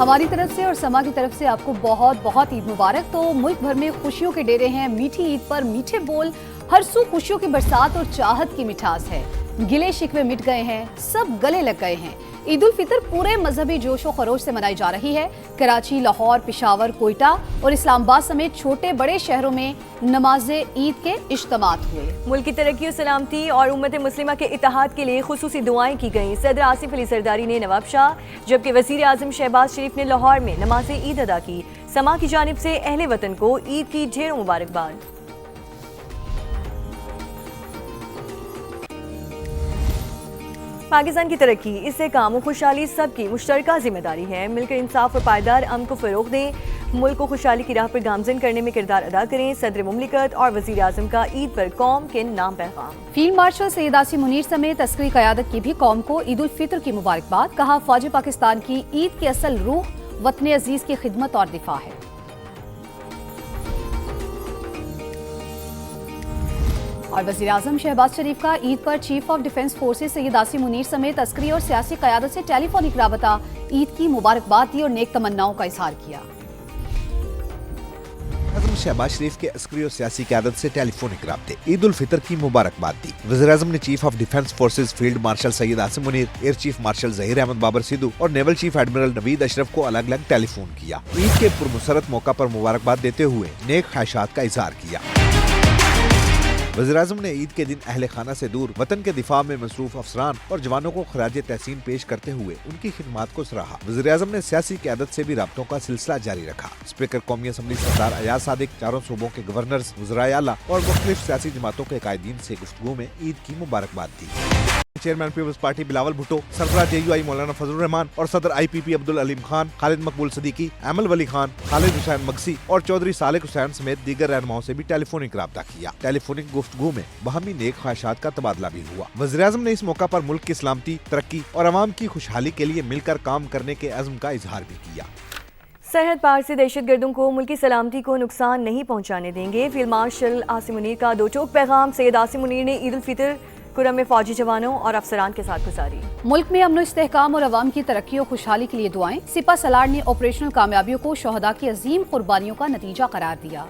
हमारी तरफ से और समा की तरफ से आपको बहुत बहुत ईद मुबारक। तो मुल्क भर में खुशियों के डेरे हैं। मीठी ईद पर मीठे बोल, हर सू खुशियों की बरसात और चाहत की मिठास है। गिले शिकवे मिट गए हैं, सब गले लग गए हैं। ईद उल फितर पूरे मजहबी जोशो खरोश से मनाई जा रही है। कराची, लाहौर, पेशावर, कोयटा और इस्लामाबाद समेत छोटे बड़े शहरों में नमाज़े ईद के इज्तिमात हुए। मुल्क की तरक्की और सलामती और उम्मत मुस्लिमा के इत्तेहाद के लिए खुसूसी दुआएं की गईं। सदर आसिफ अली सरदारी ने नवाब शाह, जबकि वज़ीर आज़म शहबाज शरीफ ने लाहौर में नमाज़े ईद अदा की। समा की जानिब से अहले वतन को ईद की ढेरों मुबारकबाद। पाकिस्तान की तरक्की, इससे काम और खुशहाली सबकी मुश्तरका जिम्मेदारी है। मिलकर इंसाफ और पायदार अमन को फ़रोग़ दें, मुल्क को खुशहाली की राह पर गामज़न करने में किरदार अदा करें। सदर मुमलिकत और वज़ीर आज़म का ईद पर कौम के नाम पैगाम। फील्ड मार्शल सैयद आसिम मुनीर समेत अस्करी क़यादत की भी कौम को ईद उल फितर की मुबारकबाद। कहा, फ़ौज पाकिस्तान की ईद की असल रूह वतन अजीज़ की खिदमत और दिफा है। और वज़ीर आज़म शहबाज शरीफ का ईद पर chief of defence forces Syed Asim Munir समेत अस्करी और सियासी क़यादत से टेलीफोनिक राबता, ईद की मुबारकबाद दी और नेक तमन्नाओं का इजहार किया। आज़म शहबाज शरीफ के अस्करी और सियासी क़यादत से टेलीफोनिक राब्ते, ईद उल फितर की मुबारकबाद दी। वज़ीर आज़म ने chief of defence forces field marshal Syed Asim Munir, air chief marshal Zaheer Ahmed Babar Sidhu और naval chief admiral Naveed Ashraf को अलग अलग टेलीफोन किया। ईद के पुरमसरत मौका पर मुबारकबाद देते हुए नेक ख्वाहिशात का इजहार किया। वज़ीर आज़म ने ईद के दिन अहले खाना से दूर वतन के दिफा में मसरूफ अफसरान और जवानों को खराज तहसीन पेश करते हुए उनकी खिदमात को सराहा। वज़ीर आज़म ने सियासी क़यादत से भी राब्तों का सिलसिला जारी रखा। स्पीकर कौमी असम्बली सरदार अयाज सादिक, चारों सूबों के गवर्नर्स, वज़राए आला और मुख्तलिफ सियासी जमातों के कायदीन से गुफ्तगू में ईद की मुबारकबाद दी। Chairman Peoples Party Bilawal Bhutto, सरबराह JUI मौलाना फजलुर रहमान और सदर IPP अब्दुल अलीम खान, खालिद मकबूल सदीकी, अमल वली खान, खालिद हुसैन मगसी और चौधरी सालिक हुसैन समेत दीगर रहनुमाओं से भी टेलीफोनिक राब्ता किया। टेलीफोनिक गुफ्तगू में बाहमी नेक ख्वाहिशात का तबादला भी हुआ। वज़ीर आज़म ने इस मौका पर मुल्क की सलामती, तरक्की और अवाम की खुशहाली के लिए मिलकर काम करने के अज़्म का इजहार भी किया। सरहद पार से दहशतगर्दों को मुल्क की सलामती को नुकसान नहीं पहुँचाने देंगे। फील्ड मार्शल आसिम मुनीर का दो टोक पैगाम। सैयद आसिम मुनीर ने ईद उल फितर कुरम में फौजी जवानों और अफसरान के साथ गुजारी। मुल्क में अमन इस्तेहकाम और अवाम की तरक्की और खुशहाली के लिए दुआएं। सिपा सलार ने ऑपरेशनल कामयाबियों को शोहदा की अजीम कुर्बानियों का नतीजा करार दिया।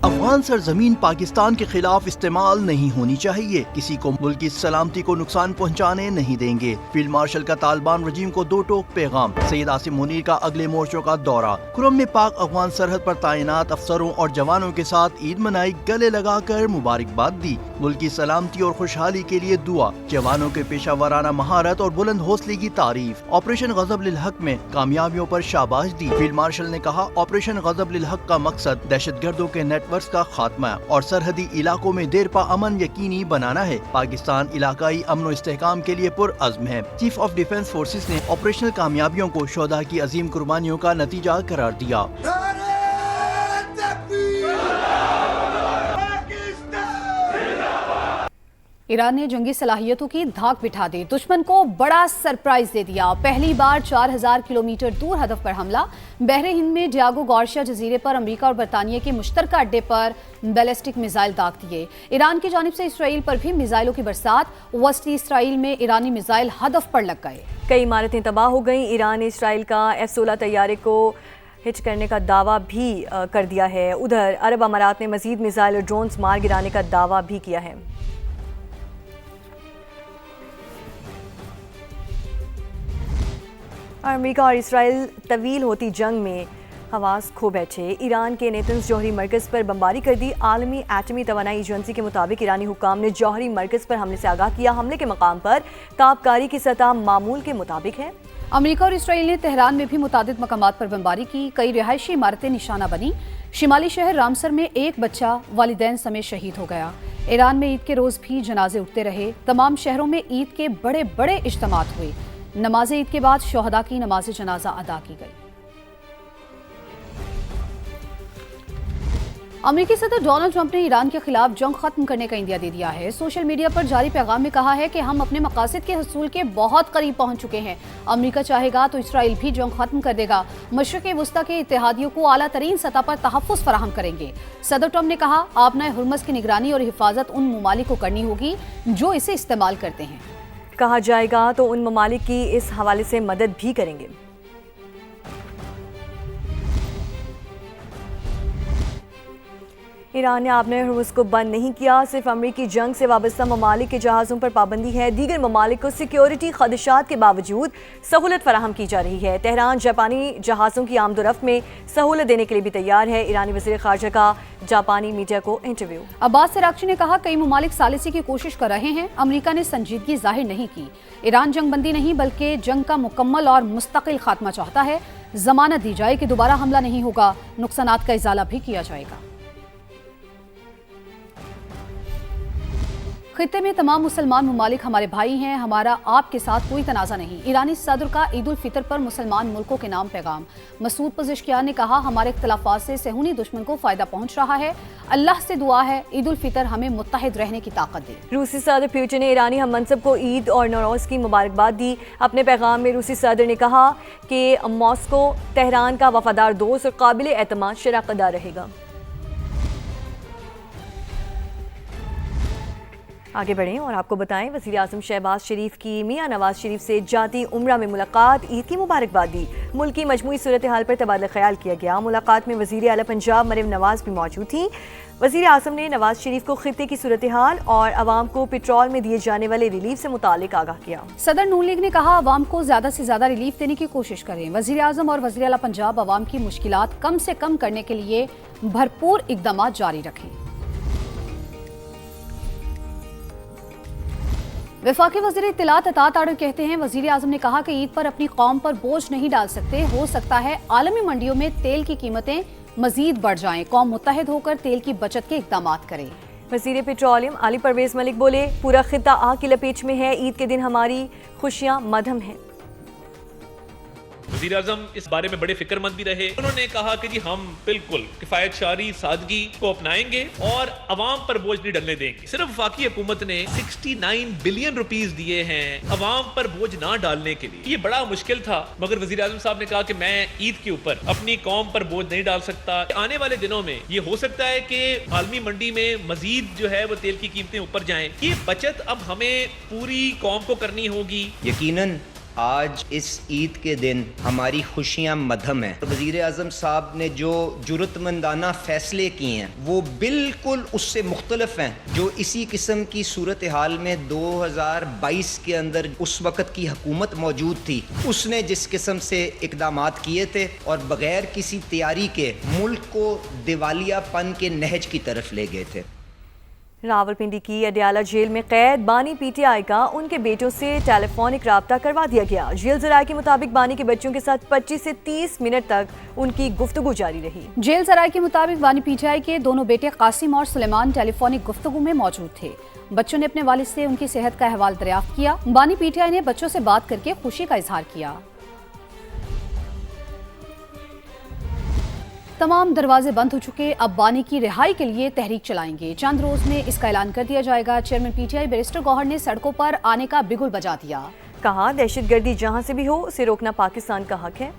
अफगान सरजमीन पाकिस्तान के खिलाफ इस्तेमाल नहीं होनी चाहिए। किसी को मुल्क की सलामती को नुकसान पहुंचाने नहीं देंगे। फील्ड मार्शल का तालिबान रजीम को दो टोक पैगाम। सैयद आसिम मुनीर का अगले मोर्चों का दौरा। कुरम में पाक अफगान सरहद पर तैनात अफसरों और जवानों के साथ ईद मनाई, गले लगाकर मुबारकबाद दी। मुल्क की सलामती और खुशहाली के लिए दुआ। जवानों के पेशा वाराना महारत और बुलंद हौसले की तारीफ। ऑपरेशन गज़ब लिल हक में कामयाबियों पर शाबाश दी। फील्ड मार्शल ने कहा, ऑपरेशन गज़ब लिल हक का मकसद दहशतगर्दों के नेटवर्क का खात्मा और सरहदी इलाकों में देरपा अमन यकीनी बनाना है। पाकिस्तान इलाकाई अमन इस्तेहकाम के लिए पुरअज़्म है। चीफ ऑफ डिफेंस फोर्सेस ने ऑपरेशनल कामयाबियों को शोहदा की अजीम कुर्बानियों का नतीजा करार दिया। ईरान ने जंगी सलाहियतों की धाक बिठा दी, दुश्मन को बड़ा सरप्राइज दे दिया। पहली बार 4000 किलोमीटर दूर हदफ पर हमला। बहरे हिंद में डियागो गार्शिया जजीरे पर अमेरिका और बरतानिया के मुश्तरका अड्डे पर बैलिस्टिक मिसाइल दाग दिए। ईरान की जानिब से इसराइल पर भी मिसाइलों की बरसात। वस्ती इसराइल में ईरानी मिसाइल हदफ पर लग गए। कई इमारतें तबाह हो गईं। ईरान ने इसराइल का F-16 तैयारे को हिट करने का दावा भी कर दिया है। उधर अरब अमारात ने मजीद मिसाइल और ड्रोन्स मार गिराने का दावा भी किया है। अमेरिका और इसराइल तवील होती जंग में हवास खो बैठे। ईरान के नेतन्स जौहरी मरकज़ पर बमबारी कर दी। आलमी एटमी तवानाई एजेंसी के मुताबिक ईरानी हुक्काम ने जौहरी मरकज़ पर हमले से आगाह किया। हमले के मकाम पर ताबकारी की सतह मामूल के मुताबिक है। अमेरिका और इसराइल ने तेहरान में भी मुतादिद मकामात पर बमबारी की। कई रिहायशी इमारतें निशाना बनी। शिमाली शहर रामसर में एक बच्चा वालिदैन समेत शहीद हो गया। ईरान में ईद के रोज़ भी जनाजे उठते रहे। तमाम शहरों में ईद के बड़े बड़े इज्तिमात हुए। नमाज ईद के बाद शोहदा की नमाज जनाजा अदा की गई। अमेरिकी सदर डोनाल्ड ट्रंप ने ईरान के खिलाफ जंग खत्म करने का इंदिया दे दिया है। सोशल मीडिया पर जारी पैगाम में कहा है कि हम अपने मकासद के हसूल के बहुत करीब पहुंच चुके हैं। अमेरिका चाहेगा तो इसराइल भी जंग खत्म कर देगा। मशरिक़ वस्ता के इत्तेहादियों को आला तरीन सतह पर तहफ़्फ़ुज़ फराहम करेंगे। सदर ट्रंप ने कहा, आबनाए हुर्मज़ की निगरानी और हिफाजत उन ममालिक को करनी होगी जो इसे इस्तेमाल करते हैं। कहा जाएगा तो उन ममालिक की इस हवाले से मदद भी करेंगे। ईरान ने आपने हर्मुज़ को बंद नहीं किया, सिर्फ अमरीकी जंग से वाबस्ता ममालिक के जहाज़ों पर पाबंदी है। दीगर ममालिक को सिक्योरिटी खदशात के बावजूद सहूलत फराहम की जा रही है। तेहरान जापानी जहाज़ों की आमदोरफ्त में सहूलत देने के लिए भी तैयार है। ईरानी वज़ीर ख़ारजा का जापानी मीडिया को इंटरव्यू। अब्बास अरागची ने कहा, कई ममालिक सालिसी की कोशिश कर रहे हैं, अमरीका ने संजीदगी जाहिर नहीं की। ईरान जंगबंदी नहीं बल्कि जंग का मुकम्मल और मुस्तकिल खात्मा चाहता है। जमानत दी जाए कि दोबारा हमला नहीं होगा, नुकसानात का इजाला भी किया जाएगा। खित्ते में तमाम मुसलमान ममालिक हमारे भाई हैं, हमारा आपके साथ कोई तनाज़ा नहीं। ईरानी सदर का ईद उल फितर पर मुसलमान मुल्कों के नाम पैगाम। मसूद पज़ेश्कियान ने कहा, हमारे इख्तलाफात से सेहूनी दुश्मन को फ़ायदा पहुँच रहा है। अल्लाह से दुआ है ईद उल फितर हमें मुत्तहिद रहने की ताकत दे। रूसी सदर पुतिन ने ईरानी हम मनसब को ईद और नौरोज़ की मुबारकबाद दी। अपने पैगाम में रूसी सदर ने कहा कि मॉस्को तेहरान का वफादार दोस्त और काबिल एतमाद शराकतदार रहेगा। आगे बढ़ें और आपको बताएं, वज़ीर आज़म शहबाज शरीफ की मियां नवाज शरीफ से जाती उम्रा में मुलाकात, ईद की मुबारकबाद दी। मुल्क की मजमूई सूरत हाल पर तबादला ख्याल किया गया। मुलाकात में वज़ीर आला पंजाब मरियम नवाज भी मौजूद थी। वज़ीर आज़म ने नवाज शरीफ को खित्ते की सूरत हाल और आवाम को पेट्रोल में दिए जाने वाले रिलीफ से मुतालिक आगाह किया। सदर नून लीग ने कहा, आवाम को ज्यादा से ज्यादा रिलीफ देने की कोशिश करें। वज़ीर आज़म और वज़ीर आला पंजाब आवाम की मुश्किलात कम से कम करने के लिए भरपूर इक़दाम जारी रखें। वफाकी वज़ीर इत्तलात अता तारड़ कहते हैं, वज़ीर आज़म ने कहा कि ईद पर अपनी कौम पर बोझ नहीं डाल सकते। हो सकता है आलमी मंडियों में तेल की कीमतें मजीद बढ़ जाएं। कौम मुत्तहिद होकर तेल की बचत के इक़दाम करे। वज़ीर पेट्रोलियम अली परवेज़ मलिक बोले, पूरा खित्ता आग की लपेट में है। ईद के दिन हमारी खुशियाँ मधम हैं। वज़ीर आज़म इस बारे में बड़े फिक्रमंद भी रहे। उन्होंने कहा कि जी हम बिल्कुल किफ़ायत शारी सादगी को अपनाएंगे और अवाम पर बोझ नहीं डलने देंगे। सिर्फ वफाकी हुकूमत ने 69 बिलियन रुपीस दिए हैं अवाम पर बोझ ना डालने के लिए। ये बड़ा मुश्किल था, मगर वज़ीर आज़म साहब ने कहा कि मैं ईद के ऊपर अपनी कौम पर बोझ नहीं डाल सकता। आने वाले दिनों में ये हो सकता है कि आलमी मंडी में मजीद जो है वो तेल की कीमतें ऊपर जाएं। ये बचत अब हमें पूरी कौम को करनी होगी। यकीनन आज इस ईद के दिन हमारी खुशियाँ मधम हैं। वज़ीर आज़म साहब ने जो जुर्रतमंदाना फ़ैसले किए हैं वो बिल्कुल उससे मुख्तलिफ हैं जो इसी किस्म की सूरत हाल में 2022 के अंदर उस वक़्त की हुकूमत मौजूद थी। उसने जिस किस्म से इक़दामात किए थे और बग़ैर किसी तैयारी के मुल्क को दिवालियापन के नहज की तरफ ले गए थे। रावलपिंडी की अडयाला जेल में कैद बानी पीटीआई का उनके बेटों से टेलीफोनिक राब्ता करवा दिया गया। जेल ज़राए के मुताबिक बानी के बच्चों के साथ 25 से 30 मिनट तक उनकी गुफ्तगू जारी रही। जेल ज़राए के मुताबिक बानी पीटीआई के दोनों बेटे कासिम और सुलेमान टेलीफोनिक गुफ्तगू में मौजूद थे। बच्चों ने अपने वालिद से उनकी सेहत का अहवाल दरियाफ्त किया। बानी पीटीआई ने बच्चों से बात करके खुशी का इजहार किया। तमाम दरवाजे बंद हो चुके, अब बानी की रिहाई के लिए तहरीक चलाएंगे। चंद रोज में इसका ऐलान कर दिया जाएगा। चेयरमैन पीटीआई बैरिस्टर गौहर ने सड़कों पर आने का बिगुल बजा दिया। कहा, दहशतगर्दी जहां से भी हो उसे रोकना पाकिस्तान का हक है।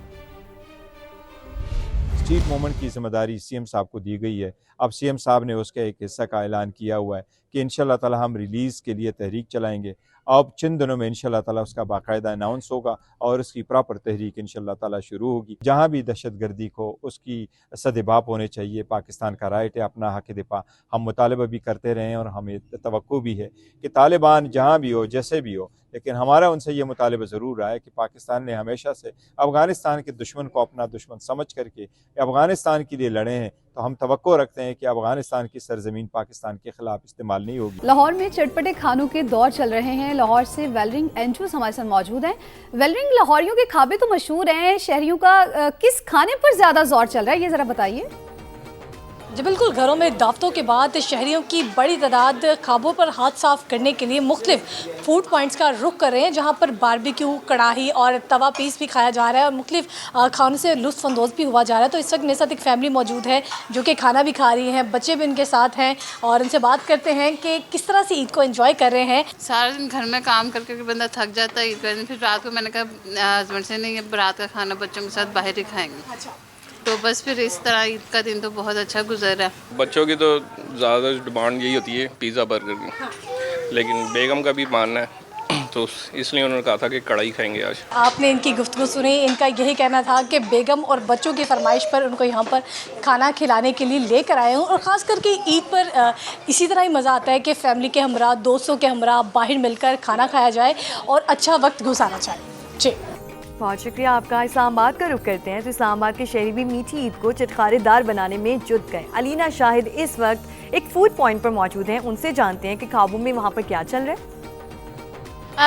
स्ट्रीट मूवमेंट की जिम्मेदारी सीएम साहब को दी गई है। अब सीएम साहब ने उसके एक हिस्सा का ऐलान किया हुआ है कि इंशाल्लाह ताला हम रिलीज़ के लिए तहरीक चलाएंगे। अब चंद दिनों में इंशाल्लाह ताला उसका बाकायदा अनाउंस होगा और उसकी प्रॉपर तहरीक इंशाल्लाह ताला शुरू होगी। जहाँ भी दहशतगर्दी को उसकी सदेबाप होने चाहिए। पाकिस्तान का राइट है अपना हक दिफा, हम मुतालबा भी करते रहें और हमें तवक्को भी है कि तालिबान जहाँ भी हो जैसे भी हो, लेकिन हमारा उनसे ये मुतालबा ज़रूर रहा है कि पाकिस्तान ने हमेशा से अफ़गानिस्तान के दुश्मन को अपना दुश्मन समझ करके अफ़गानिस्तान के लिए लड़े हैं। तो हम तवक्को रखते हैं कि अफ़गानिस्तान की सरजमीन पाकिस्तान के खिलाफ इस्तेमाल नहीं होगी। लाहौर में चटपटे खानों के दौर चल रहे हैं। लाहौर से वेलरिंग एंजूस हमारे साथ मौजूद हैं। वेलरिंग, लाहौरियों के खाबे तो मशहूर हैं, शहरियों का किस खाने पर ज्यादा जोर चल रहा है, ये जरा बताइए। जी बिल्कुल, घरों में दावतों के बाद शहरियों की बड़ी तादाद खाबों पर हाथ साफ करने के लिए मुख्तलिफ फूड पॉइंट्स का रुख कर रहे हैं, जहां पर बारबेक्यू, कढ़ाई और तवा पीस भी खाया जा रहा है और मुख्तलिफ खानों से लुत्फ़ अंदोज़ भी हुआ जा रहा है। तो इस वक्त मेरे साथ एक फैमिली मौजूद है जो कि खाना भी खा रही हैं, बच्चे भी उनके साथ हैं और उनसे बात करते हैं कि किस तरह से ईद को एंजॉय कर रहे हैं। सारा दिन घर में काम करके बंदा थक जाता है ईद का दिन, फिर रात को मैंने कहा हस्बैंड से नहीं, अब रात का खाना बच्चों के साथ बाहर ही खाएंगे। अच्छा, तो बस फिर इस तरह ईद का दिन तो बहुत अच्छा गुजर है। बच्चों की तो ज़्यादा डिमांड यही होती है पिज़्ज़ा बर्गर की, लेकिन बेगम का भी मानना है तो इसलिए उन्होंने कहा था कि कढ़ाई खाएंगे आज। आपने इनकी गुफ्तगू सुनी, इनका यही कहना था कि बेगम और बच्चों की फरमाइश पर उनको यहाँ पर खाना खिलाने के लिए लेकर आए हूँ। और ख़ास करके ईद पर इसी तरह ही मज़ा आता है कि फ़ैमिली के हमरा, दोस्तों के हमरा बाहर मिलकर खाना खाया जाए और अच्छा वक्त गुजारा जाए। जी बहुत शुक्रिया आपका। इस्लामाबाद का रुख करते हैं तो इस्लामाबाद के शहरी भी मीठी ईद को चटखारेदार बनाने में जुट गए। अलीना शाहिद इस वक्त एक फूड पॉइंट पर मौजूद हैं, उनसे जानते हैं कि ख्वाबों में वहाँ पर क्या चल रहा है।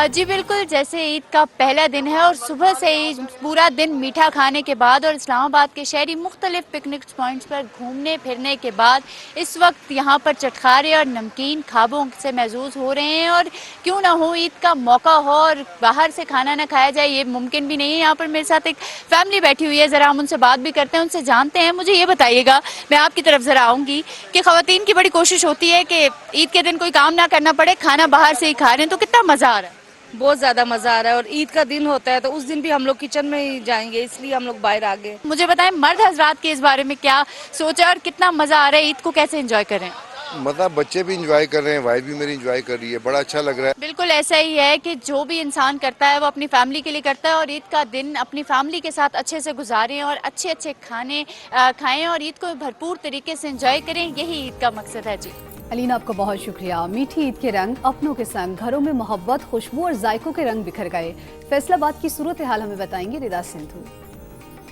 जी बिल्कुल, जैसे ईद का पहला दिन है और सुबह से ही पूरा दिन मीठा खाने के बाद और इस्लामाबाद के शहरी मुख्तलिफ पिकनिक पॉइंट्स पर घूमने फिरने के बाद इस वक्त यहाँ पर चटखारे और नमकीन ख्वाबों से महसूस हो रहे हैं। और क्यों ना हो, ईद का मौका हो और बाहर से खाना ना खाया जाए ये मुमकिन भी नहीं है। यहाँ पर मेरे साथ एक फैमिली बैठी हुई है, ज़रा हम उनसे बात भी करते हैं, उनसे जानते हैं। मुझे ये बताइएगा, मैं आपकी तरफ ज़रा आऊँगी कि ख़वातीन की बड़ी कोशिश होती है कि ईद के दिन कोई काम ना करना पड़े, खाना बाहर से ही खा रहे हैं, तो कितना मज़ा आ रहा है? बहुत ज़्यादा मज़ा आ रहा है और ईद का दिन होता है तो उस दिन भी हम लोग किचन में ही जाएंगे, इसलिए हम लोग बाहर आ गए। मुझे बताएं, मर्द हजरात के इस बारे में क्या सोचा और कितना मज़ा आ रहा है, ईद को कैसे एंजॉय कर रहे हैं? मतलब बच्चे भी इंजॉय कर रहे हैं, वाइफ भी मेरी इंजॉय कर रही है, बड़ा अच्छा लग रहा है। बिल्कुल ऐसा ही है कि जो भी इंसान करता है वो अपनी फैमिली के लिए करता है और ईद का दिन अपनी फैमिली के साथ अच्छे से गुजारें और अच्छे अच्छे खाने खाएं और ईद को भरपूर तरीके से एंजॉय करें, यही ईद का मकसद है। जी अलीना, आपका बहुत शुक्रिया। मीठी ईद के रंग अपनों के संग घरों में मोहब्बत, खुशबू और जायकों के रंग बिखर गए। फैसलाबाद की सूरत हाल हमें बताएंगे रिदा सिंधु।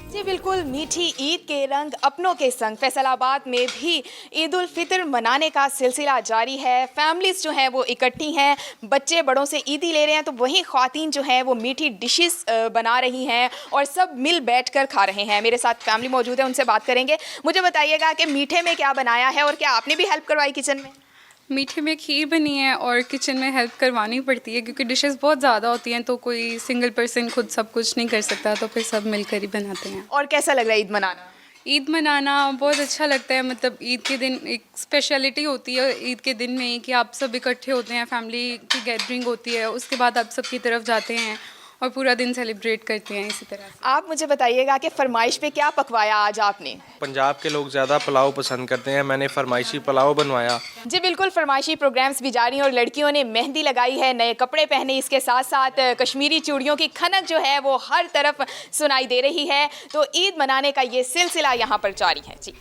जी बिल्कुल, मीठी ईद के रंग अपनों के संग फैसलाबाद में भी ईद उल फितर मनाने का सिलसिला जारी है। फैमिलीज जो हैं वो इकट्ठी हैं, बच्चे बड़ों से ईदी ले रहे हैं, तो वहीं ख्वातीन जो हैं वो मीठी डिशेस बना रही हैं और सब मिल बैठकर खा रहे हैं। मेरे साथ फैमिली मौजूद है, उनसे बात करेंगे। मुझे बताइएगा कि मीठे में क्या बनाया है और क्या आपने भी हेल्प करवाई किचन में? मीठे में खीर बनी है और किचन में हेल्प करवानी पड़ती है क्योंकि डिशेस बहुत ज़्यादा होती हैं, तो कोई सिंगल पर्सन खुद सब कुछ नहीं कर सकता, तो फिर सब मिलकर ही बनाते हैं। और कैसा लग रहा है ईद मनाना? ईद मनाना बहुत अच्छा लगता है। मतलब ईद के दिन एक स्पेशलिटी होती है ईद के दिन में कि आप सब इकट्ठे होते हैं, फैमिली की गैदरिंग होती है, उसके बाद आप सबकी तरफ जाते हैं और पूरा दिन सेलिब्रेट करते हैं इसी तरह। आप मुझे बताइएगा कि फरमाइश पे क्या पकवाया आज आपने? पंजाब के लोग ज़्यादा पुलाव पसंद करते हैं, मैंने फरमाइशी पुलाव बनवाया। जी बिल्कुल, फरमाइशी प्रोग्राम्स भी जारी हैं और लड़कियों ने मेहंदी लगाई है, नए कपड़े पहने, इसके साथ साथ कश्मीरी चूड़ियों की खनक जो है वो हर तरफ सुनाई दे रही है। तो ईद मनाने का ये सिलसिला यहाँ पर जारी है। जी